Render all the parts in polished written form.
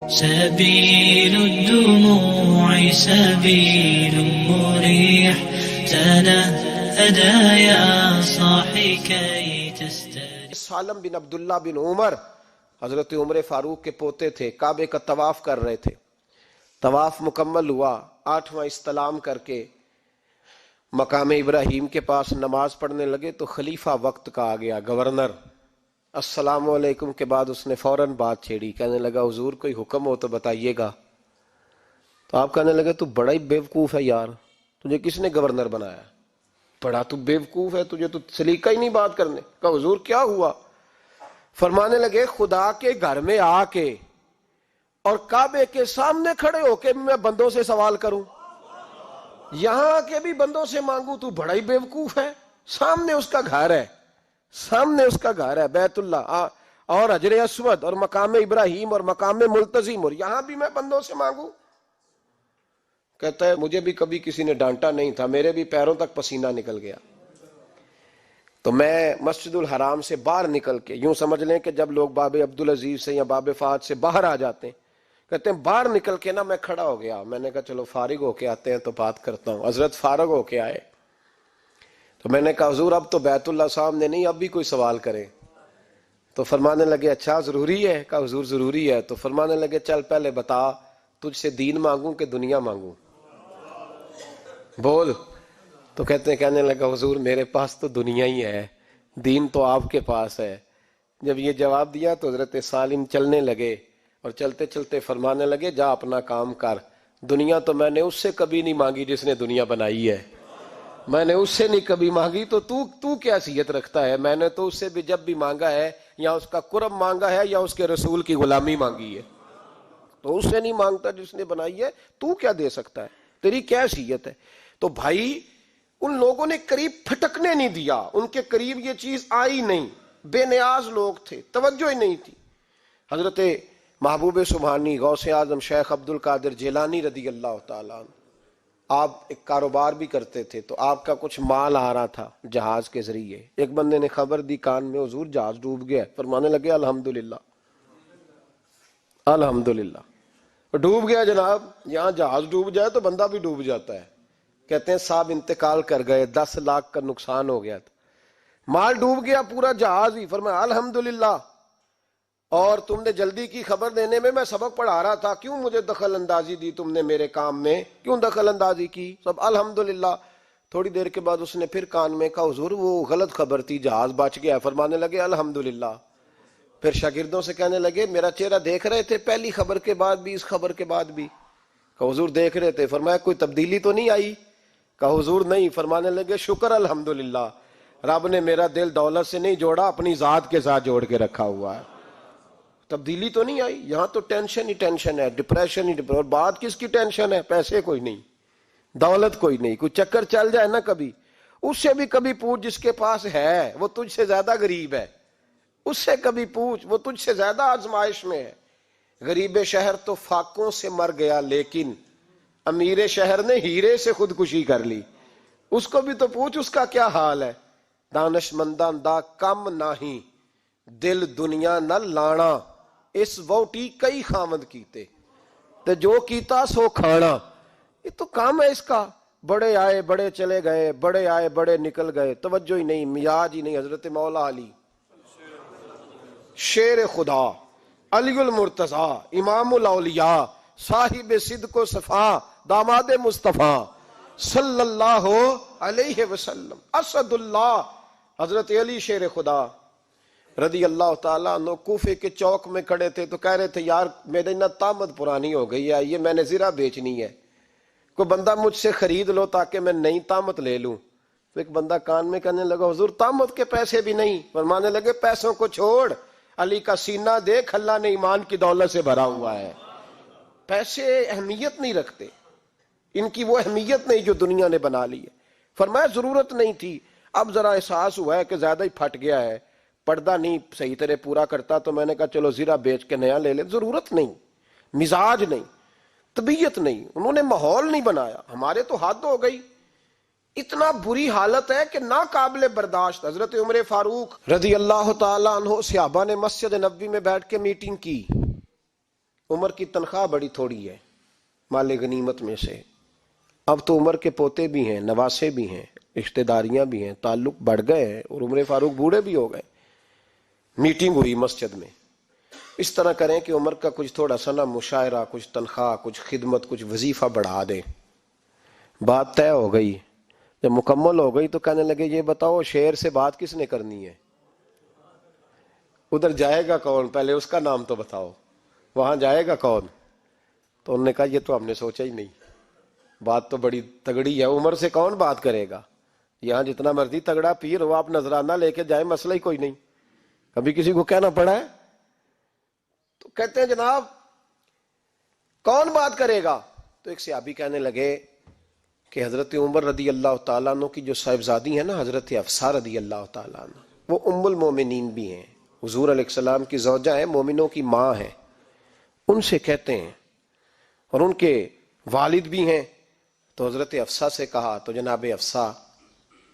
سبيل الدموع سبيل مريح تنهدى يا صاحي كي تستريح. سالم بن عبداللہ بن عمر حضرت عمر فاروق کے پوتے تھے، کعبے کا طواف کر رہے تھے. طواف مکمل ہوا، 8واں استلام کر کے مقام ابراہیم کے پاس نماز پڑھنے لگے تو خلیفہ وقت کا آ گیا، گورنر. السلام علیکم کے بعد اس نے فوراً بات چھیڑی، کہنے لگا حضور کوئی حکم ہو تو بتائیے گا. تو آپ کہنے لگے تو بڑا ہی بیوقوف ہے یار، تجھے کس نے گورنر بنایا؟ بڑا تو بیوقوف ہے، تجھے تو سلیقہ ہی نہیں بات کرنے کا. حضور کیا ہوا؟ فرمانے لگے خدا کے گھر میں آ کے اور کعبے کے سامنے کھڑے ہو کے میں بندوں سے سوال کروں، یہاں آ کے بھی بندوں سے مانگوں، تو بڑا ہی بیوقوف ہے. سامنے اس کا گھر ہے، سامنے اس کا گھر ہے بیت اللہ اور حجر اسود اور مقام ابراہیم اور مقام ملتزم، اور یہاں بھی میں بندوں سے مانگوں. کہتا ہے مجھے بھی کبھی کسی نے ڈانٹا نہیں تھا، میرے بھی پیروں تک پسینہ نکل گیا. تو میں مسجد الحرام سے باہر نکل کے، یوں سمجھ لیں کہ جب لوگ باب عبدالعزیز سے یا باب فہد سے باہر آ جاتے ہیں، کہتے ہیں باہر نکل کے نا میں کھڑا ہو گیا. میں نے کہا چلو فارغ ہو کے آتے ہیں تو بات کرتا ہوں. حضرت فارغ ہو کے آئے تو میں نے کہا حضور اب تو بیت اللہ سامنے نہیں، اب بھی کوئی سوال کرے. تو فرمانے لگے اچھا ضروری ہے؟ کہا حضور ضروری ہے. تو فرمانے لگے چل پہلے بتا تجھ سے دین مانگوں کہ دنیا مانگوں، بول. تو کہنے لگا حضور میرے پاس تو دنیا ہی ہے، دین تو آپ کے پاس ہے. جب یہ جواب دیا تو حضرت سالم چلنے لگے اور چلتے چلتے فرمانے لگے جا اپنا کام کر، دنیا تو میں نے اس سے کبھی نہیں مانگی جس نے دنیا بنائی ہے، میں نے اس سے نہیں کبھی مانگی، تو کیا حیثیت رکھتا ہے؟ میں نے تو اس سے بھی جب بھی مانگا ہے یا اس کا قرب مانگا ہے یا اس کے رسول کی غلامی مانگی ہے، تو اس سے نہیں مانگتا جس نے بنائی ہے. تو کیا دے سکتا ہے؟ تیری کیا حیثیت ہے؟ تو بھائی ان لوگوں نے قریب پھٹکنے نہیں دیا، ان کے قریب یہ چیز آئی نہیں. بے نیاز لوگ تھے، توجہ ہی نہیں تھی. حضرت محبوب سبحانی غوث اعظم شیخ عبد القادر جیلانی رضی اللہ تعالیٰ عنہ، آپ ایک کاروبار بھی کرتے تھے تو آپ کا کچھ مال آ رہا تھا جہاز کے ذریعے. ایک بندے نے خبر دی کان میں حضور جہاز ڈوب گیا. فرمانے لگے الحمدللہ الحمدللہ. ڈوب گیا جناب، یہاں جہاز ڈوب جائے تو بندہ بھی ڈوب جاتا ہے. کہتے ہیں صاحب انتقال کر گئے، 10 لاکھ کا نقصان ہو گیا تھا، مال ڈوب گیا پورا جہاز ہی. فرمایا الحمدللہ، اور تم نے جلدی کی خبر دینے میں سبق پڑھا رہا تھا، کیوں مجھے دخل اندازی دی تم نے میرے کام میں، کیوں دخل اندازی کی؟ سب الحمدللہ. تھوڑی دیر کے بعد اس نے پھر کان میں کہا حضور وہ غلط خبر تھی، جہاز بچ گیا. فرمانے لگے الحمدللہ. پھر شاگردوں سے کہنے لگے میرا چہرہ دیکھ رہے تھے پہلی خبر کے بعد بھی، اس خبر کے بعد بھی؟ کہا حضور دیکھ رہے تھے. فرمایا کوئی تبدیلی تو نہیں آئی؟ کہا حضور نہیں. فرمانے لگے شکر الحمدللہ، رب نے میرا دل دولت سے نہیں جوڑا، اپنی ذات کے ساتھ جوڑ کے رکھا ہوا ہے. تبدیلی تو نہیں آئی. یہاں تو ٹینشن ہی ٹینشن ہے، ڈپریشن ہی ڈپریشن. اور بات کس کی ٹینشن ہے؟ پیسے کوئی نہیں، دولت کوئی نہیں. کوئی چکر چل جائے نا کبھی، اس سے بھی کبھی پوچھ جس کے پاس ہے وہ تجھ سے زیادہ غریب ہے، اس سے کبھی پوچھ وہ تجھ سے زیادہ آزمائش میں ہے. غریب شہر تو فاقوں سے مر گیا لیکن امیر شہر نے ہیرے سے خودکشی کر لی، اس کو بھی تو پوچھ اس کا کیا حال ہے. دانش منداں دا کم نہیں، دل دنیا نہ لانا، اس ووٹی کئی خامد کیتے تے جو کیتا سو کھانا. یہ تو کام ہے اس کا. بڑے آئے بڑے چلے گئے، بڑے آئے بڑے نکل گئے، توجہ ہی نہیں، مزاج ہی نہیں. حضرت مولا علی شیر خدا، علی المرتضی، امام الاولیاء، صاحب صدق و صفا، داماد مصطفیٰ صلی اللہ علیہ وسلم، اسد اللہ حضرت علی شیر خدا رضی اللہ تعالیٰ عنہ کوفے کے چوک میں کھڑے تھے تو کہہ رہے تھے یار میری نا طامت پرانی ہو گئی ہے، یہ میں نے زرہ بیچنی ہے، کوئی بندہ مجھ سے خرید لو تاکہ میں نئی طامت لے لوں. تو ایک بندہ کان میں کہنے لگا حضور طامت کے پیسے بھی نہیں. فرمانے لگے پیسوں کو چھوڑ، علی کا سینہ دیکھ، اللہ نے ایمان کی دولت سے بھرا ہوا ہے. پیسے اہمیت نہیں رکھتے، ان کی وہ اہمیت نہیں جو دنیا نے بنا لی ہے. فرمایا ضرورت نہیں تھی، اب ذرا احساس ہوا ہے کہ زیادہ ہی پھٹ گیا ہے، پردہ نہیں صحیح طرح پورا کرتا، تو میں نے کہا چلو زیرہ بیچ کے نیا لے لے. ضرورت نہیں، مزاج نہیں، طبیعت نہیں، انہوں نے ماحول نہیں بنایا. ہمارے تو حد ہو گئی، اتنا بری حالت ہے کہ ناقابل برداشت. حضرت عمر فاروق رضی اللہ تعالیٰ عنہ صحابہ نے مسجد نبوی میں بیٹھ کے میٹنگ کی. عمر کی تنخواہ بڑی تھوڑی ہے مال غنیمت میں سے، اب تو عمر کے پوتے بھی ہیں، نواسے بھی ہیں، رشتہ داریاں بھی ہیں، تعلق بڑھ گئے ہیں، اور عمر فاروق بوڑھے بھی ہو گئے۔ میٹنگ ہوئی مسجد میں، اس طرح کریں کہ عمر کا کچھ تھوڑا سا نا مشاعرہ، کچھ تنخواہ، کچھ خدمت، کچھ وظیفہ بڑھا دیں۔ بات طے ہو گئی، جب مکمل ہو گئی تو کہنے لگے یہ بتاؤ شیر سے بات کس نے کرنی ہے؟ ادھر جائے گا کون؟ پہلے اس کا نام تو بتاؤ، وہاں جائے گا کون؟ تو انہوں نے کہا یہ تو ہم نے سوچا ہی نہیں، بات تو بڑی تگڑی ہے، عمر سے کون بات کرے گا؟ یہاں جتنا مرضی تگڑا پیر ہو، آپ نذرانہ لے کے جائیں، مسئلہ ہی کوئی نہیں۔ کبھی کسی کو کہنا پڑا ہے؟ تو کہتے ہیں جناب کون بات کرے گا؟ تو ایک صحابی کہنے لگے کہ حضرت عمر رضی اللہ تعالیٰ عنہ کی جو صاحبزادی ہیں نا، حضرت حفصہ رضی اللہ تعالیٰ عنہ، وہ ام المومنین بھی ہیں، حضور علیہ السلام کی زوجہ ہیں، مومنوں کی ماں ہیں، ان سے کہتے ہیں، اور ان کے والد بھی ہیں۔ تو حضرت حفصہ سے کہا تو جناب حفصہ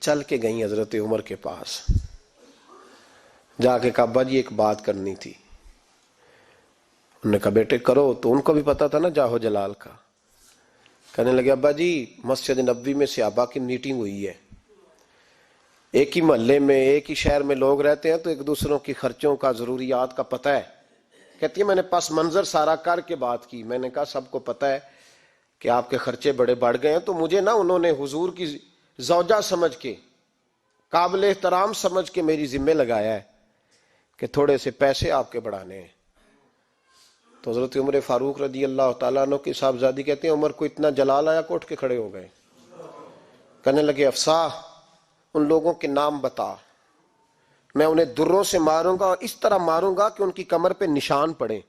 چل کے گئیں حضرت عمر کے پاس، جا کے کہا ابا جی ایک بات کرنی تھی۔ انہوں نے کہا بیٹے کرو، تو ان کو بھی پتا تھا نا جاہو جلال کا۔ کہنے لگے ابا جی مسجد نبوی میں صحابہ کی میٹنگ ہوئی ہے، ایک ہی محلے میں ایک ہی شہر میں لوگ رہتے ہیں تو ایک دوسروں کی خرچوں کا ضروریات کا پتہ ہے۔ کہتی ہے میں نے پس منظر سارا کر کے بات کی، میں نے کہا سب کو پتہ ہے کہ آپ کے خرچے بڑے بڑھ گئے ہیں، تو مجھے نا انہوں نے حضور کی زوجہ سمجھ کے، قابل احترام سمجھ کے میری ذمہ لگایا ہے کہ تھوڑے سے پیسے آپ کے بڑھانے ہیں۔ تو حضرت عمر فاروق رضی اللہ تعالیٰ عنہ کی صاحبزادی کہتے ہیں عمر کو اتنا جلال آیا کہ اٹھ کے کھڑے ہو گئے، کہنے لگے حفصہ ان لوگوں کے نام بتا، میں انہیں دروں سے ماروں گا، اور اس طرح ماروں گا کہ ان کی کمر پہ نشان پڑے،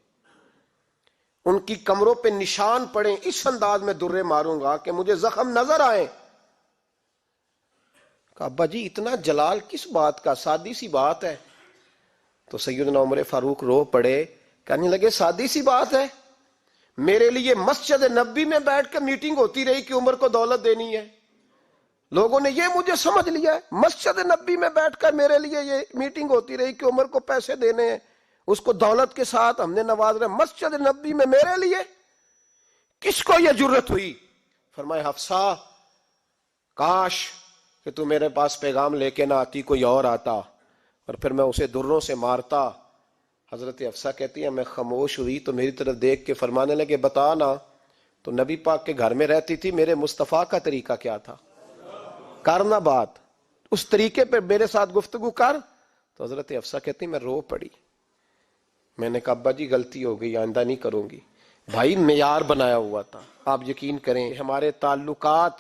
ان کی کمروں پہ نشان پڑے، اس انداز میں درے ماروں گا کہ مجھے زخم نظر آئے۔ کہا ابا جی اتنا جلال کس بات کا، سادی سی بات ہے۔ تو سیدنا عمر فاروق رو پڑے، کہنے لگے سادی سی بات ہے، میرے لیے مسجد نبوی میں بیٹھ کر میٹنگ ہوتی رہی کہ عمر کو دولت دینی ہے، لوگوں نے یہ مجھے سمجھ لیا ہے، مسجد نبوی میں بیٹھ کر میرے لیے یہ میٹنگ ہوتی رہی کہ عمر کو پیسے دینے ہیں، اس کو دولت کے ساتھ ہم نے نواز رہے، مسجد نبوی میں میرے لیے کس کو یہ جرت ہوئی؟ فرمایا حفصہ کاش کہ تو میرے پاس پیغام لے کے نہ آتی، کوئی اور آتا اور پھر میں اسے دروں سے مارتا۔ حضرت حفصہ کہتی ہے میں خاموش ہوئی تو میری طرف دیکھ کے فرمانے لگے بتا نا، تو نبی پاک کے گھر میں رہتی تھی، میرے مصطفیٰ کا طریقہ کیا تھا، کرنا بات اس طریقے پہ میرے ساتھ گفتگو کر۔ تو حضرت حفصہ کہتی میں رو پڑی، میں نے کہا ابا جی غلطی ہو گئی، آئندہ نہیں کروں گی۔ بھائی معیار بنایا ہوا تھا، آپ یقین کریں ہمارے تعلقات،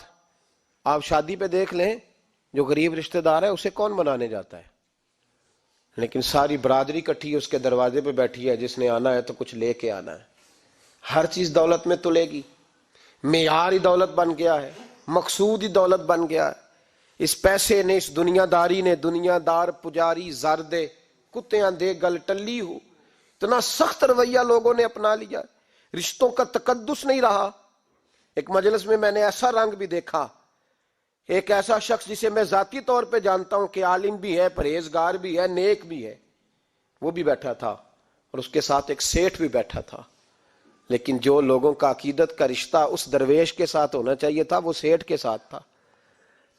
آپ شادی پہ دیکھ لیں جو غریب رشتہ دار ہے اسے کون بنانے جاتا ہے، لیکن ساری برادری کٹھی اس کے دروازے پہ بیٹھی ہے، جس نے آنا ہے تو کچھ لے کے آنا ہے، ہر چیز دولت میں تلے گی، معیار ہی دولت بن گیا ہے، مقصود ہی دولت بن گیا ہے۔ اس پیسے نے، اس دنیا داری نے، دنیا دار پجاری زردے کتیاں دے گل ٹلی ہو، اتنا سخت رویہ لوگوں نے اپنا لیا، رشتوں کا تقدس نہیں رہا۔ ایک مجلس میں نے ایسا رنگ بھی دیکھا، ایک ایسا شخص جسے میں ذاتی طور پہ جانتا ہوں کہ عالم بھی ہے، پرہیزگار بھی ہے، نیک بھی ہے، وہ بھی بیٹھا تھا اور اس کے ساتھ ایک سیٹھ بھی بیٹھا تھا، لیکن جو لوگوں کا عقیدت کا رشتہ اس درویش کے ساتھ ہونا چاہیے تھا وہ سیٹھ کے ساتھ تھا۔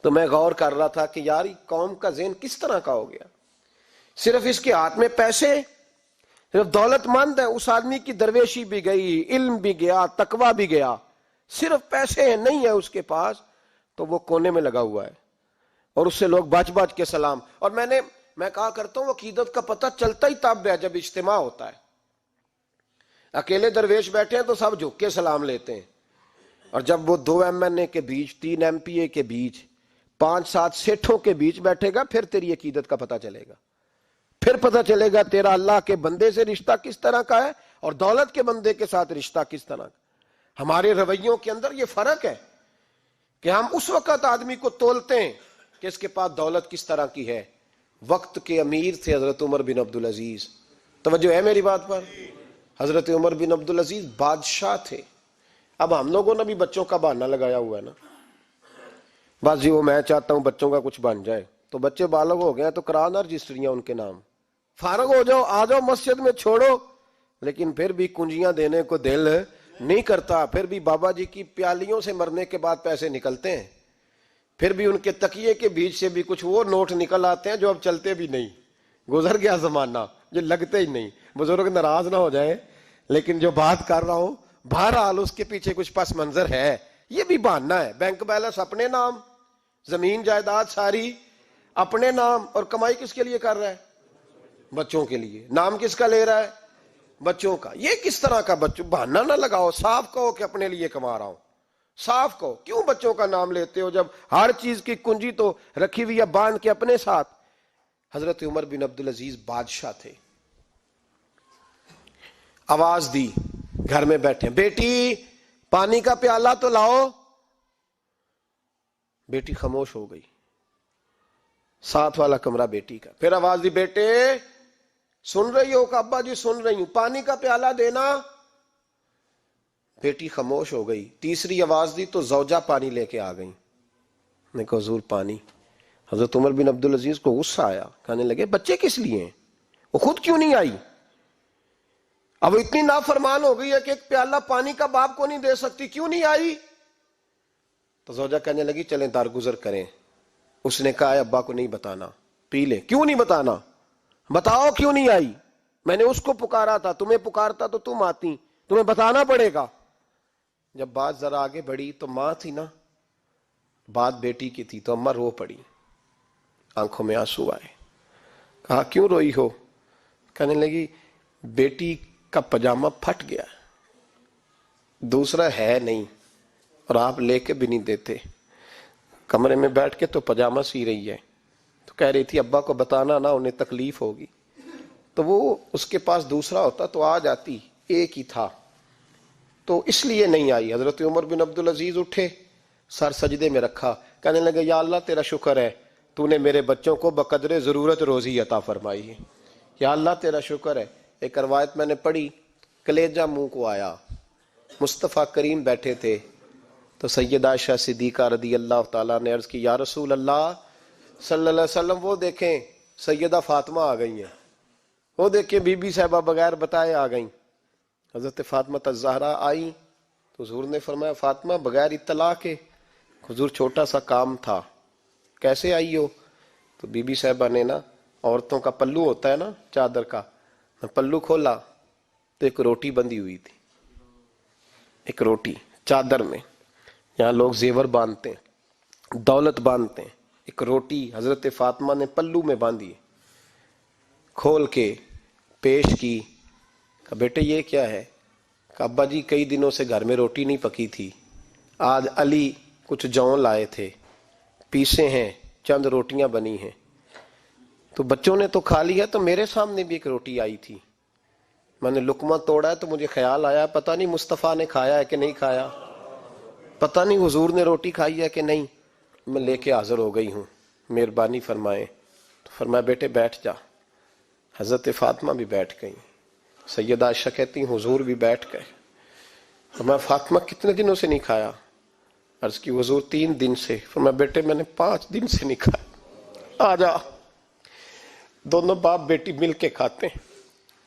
تو میں غور کر رہا تھا کہ یار قوم کا ذہن کس طرح کا ہو گیا، صرف اس کے ہاتھ میں پیسے، صرف دولت مند ہے، اس آدمی کی درویشی بھی گئی، علم بھی گیا، تقوی بھی گیا، صرف پیسے ہیں نہیں ہے اس کے پاس، تو وہ کونے میں لگا ہوا ہے اور اس سے لوگ بچ بچ کے سلام۔ اور میں کہا کرتا ہوں عقیدت کا پتہ چلتا ہی تب ہے جب اجتماع ہوتا ہے، اکیلے درویش بیٹھے ہیں تو سب جھک کے سلام لیتے ہیں، اور جب وہ 2 MNA کے بیچ، 3 MPA کے بیچ، 5-7 سیٹھوں کے بیچ بیٹھے گا پھر تیری عقیدت کا پتہ چلے گا، پھر پتہ چلے گا تیرا اللہ کے بندے سے رشتہ کس طرح کا ہے اور دولت کے بندے کے ساتھ رشتہ کس طرح کا۔ ہمارے رویوں کے اندر یہ فرق ہے کہ ہم اس وقت آدمی کو تولتے ہیں کہ اس کے پاس دولت کس طرح کی ہے۔ وقت کے امیر تھے حضرت عمر بن عبدالعزیز، توجہ ہے میری بات پر، حضرت عمر بن عبدالعزیز بادشاہ تھے۔ اب ہم لوگوں نے بھی بچوں کا بہانہ لگایا ہوا ہے نا، بس جی وہ میں چاہتا ہوں بچوں کا کچھ بن جائے، تو بچے بالغ ہو گئے تو کرا نا رجسٹریاں ان کے نام، فارغ ہو جاؤ، آ جاؤ مسجد میں، چھوڑو لیکن پھر بھی کنجیاں دینے کو دل نہیں کرتا. پھر بھی بابا جی کی پیالیوں سے مرنے کے بعد پیسے نکلتے ہیں, پھر بھی ان کے تکیے کے بیچ سے بھی کچھ وہ نوٹ نکل آتے ہیں جو اب چلتے بھی نہیں. گزر گیا زمانہ, جو لگتے ہی نہیں. بزرگ ناراض نہ ہو جائے, لیکن جو بات کر رہا ہوں بہرحال اس کے پیچھے کچھ پس منظر ہے. یہ بھی بہانا ہے. بینک بیلنس اپنے نام, زمین جائیداد ساری اپنے نام, اور کمائی کس کے لیے کر رہا ہے؟ بچوں کے لیے. نام کس کا لے رہا ہے؟ بچوں کا. یہ کس طرح کا بچوں؟ بہانا نہ لگاؤ, صاف کہو کہ اپنے لیے کما رہا ہوں. صاف کہو. کیوں بچوں کا نام لیتے ہو جب ہر چیز کی کنجی تو رکھی ہوئی ہے باندھ کے اپنے ساتھ؟ حضرت عمر بن عبدالعزیز بادشاہ تھے. آواز دی, گھر میں بیٹھے, بیٹی پانی کا پیالہ تو لاؤ. بیٹی خاموش ہو گئی. ساتھ والا کمرہ بیٹی کا. پھر آواز دی, بیٹے سن رہی ہو؟ کہ ابا جی سن رہی ہوں. پانی کا پیالہ دینا. بیٹی خاموش ہو گئی. تیسری آواز دی تو زوجہ پانی لے کے آ گئی. نے کہا حضور پانی. حضرت عمر بن عبدالعزیز کو غصہ آیا, کہنے لگے بچے کس لیے ہیں, وہ خود کیوں نہیں آئی؟ اب اتنی نافرمان ہو گئی ہے کہ ایک پیالہ پانی کا باپ کو نہیں دے سکتی, کیوں نہیں آئی؟ تو زوجہ کہنے لگی چلیں درگزر کریں. اس نے کہا ابا کو نہیں بتانا, پی لے. کیوں نہیں بتانا؟ بتاؤ کیوں نہیں آئی؟ میں نے اس کو پکارا تھا, تمہیں پکارتا تو تم آتی, تمہیں بتانا پڑے گا. جب بات ذرا آگے بڑھی تو ماں تھی نا, بات بیٹی کی تھی, تو اماں رو پڑی, آنکھوں میں آنسو آئے. کہا کیوں روئی ہو؟ کہنے لگی بیٹی کا پجامہ پھٹ گیا, دوسرا ہے نہیں, اور آپ لے کے بھی نہیں دیتے. کمرے میں بیٹھ کے تو پجامہ سی رہی ہے. تو کہہ رہی تھی ابا کو بتانا نا, انہیں تکلیف ہوگی. تو وہ اس کے پاس دوسرا ہوتا تو آ جاتی, ایک ہی تھا, تو اس لیے نہیں آئی. حضرت عمر بن عبدالعزیز اٹھے, سر سجدے میں رکھا, کہنے لگے یا اللہ تیرا شکر ہے, تو نے میرے بچوں کو بقدر ضرورت روزی عطا فرمائی ہے. یا اللہ تیرا شکر ہے. ایک روایت میں نے پڑھی, کلیجہ منہ کو آیا. مصطفیٰ کریم بیٹھے تھے, تو سیدہ عائشہ صدیقہ رضی اللہ تعالیٰ نے عرض کی یا رسول اللہ صلی اللہ علیہ وسلم, وہ دیکھیں سیدہ فاطمہ آ گئی ہیں, وہ دیکھیں بی بی صاحبہ بغیر بتائے آ گئیں. حضرت فاطمہ الزہرا آئی تو حضور نے فرمایا فاطمہ بغیر اطلاع کے؟ حضور چھوٹا سا کام تھا. کیسے آئی ہو؟ تو بی بی صاحبہ نے نا, عورتوں کا پلو ہوتا ہے نا چادر کا, پلو کھولا تو ایک روٹی بندھی ہوئی تھی. ایک روٹی چادر میں, یہاں لوگ زیور باندھتے ہیں, دولت باندھتے ہیں, ایک روٹی حضرت فاطمہ نے پلو میں باندھی, کھول کے پیش کی. کہا بیٹے یہ کیا ہے؟ کہا ابا جی کئی دنوں سے گھر میں روٹی نہیں پکی تھی, آج علی کچھ جوں لائے تھے, پیسے ہیں, چند روٹیاں بنی ہیں, تو بچوں نے تو کھا لیا, تو میرے سامنے بھی ایک روٹی آئی تھی, میں نے لقمہ توڑا ہے تو مجھے خیال آیا پتہ نہیں مصطفیٰ نے کھایا ہے کہ نہیں کھایا, پتہ نہیں حضور نے روٹی کھائی ہے کہ نہیں, میں لے کے حاضر ہو گئی ہوں, مہربانی فرمائیں. تو فرمایا بیٹے بیٹھ جا. حضرت فاطمہ بھی بیٹھ گئیں. سیدہ عائشہ کہتی ہیں حضور بھی بیٹھ گئے. فرمایا فاطمہ کتنے دنوں سے نہیں کھایا؟ عرض کی حضور 3 دن سے. فرمایا بیٹے میں نے 5 دن سے نہیں کھایا, آ جا. دونوں باپ بیٹی مل کے کھاتے ہیں.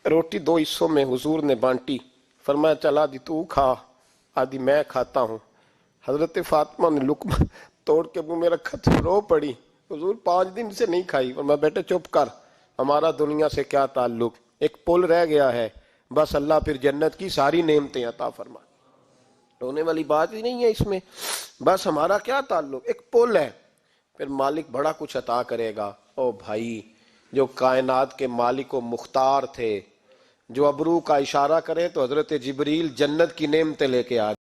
روٹی 2 حصوں میں حضور نے بانٹی. فرمایا چلا دی تو کھا, آدھی میں کھاتا ہوں. حضرت فاطمہ نے لقمہ توڑ کے منہ میں رکھا تو رو پڑی, حضور 5 دن سے نہیں کھائی. فرمایا بیٹے چپ کر, ہمارا دنیا سے کیا تعلق, ایک پل رہ گیا ہے, بس اللہ پھر جنت کی ساری نعمتیں عطا فرمائے. رونے والی بات ہی نہیں ہے اس میں, بس ہمارا کیا تعلق, ایک پل ہے, پھر مالک بڑا کچھ عطا کرے گا. او بھائی جو کائنات کے مالک و مختار تھے, جو ابرو کا اشارہ کرے تو حضرت جبریل جنت کی نعمتیں لے کے آ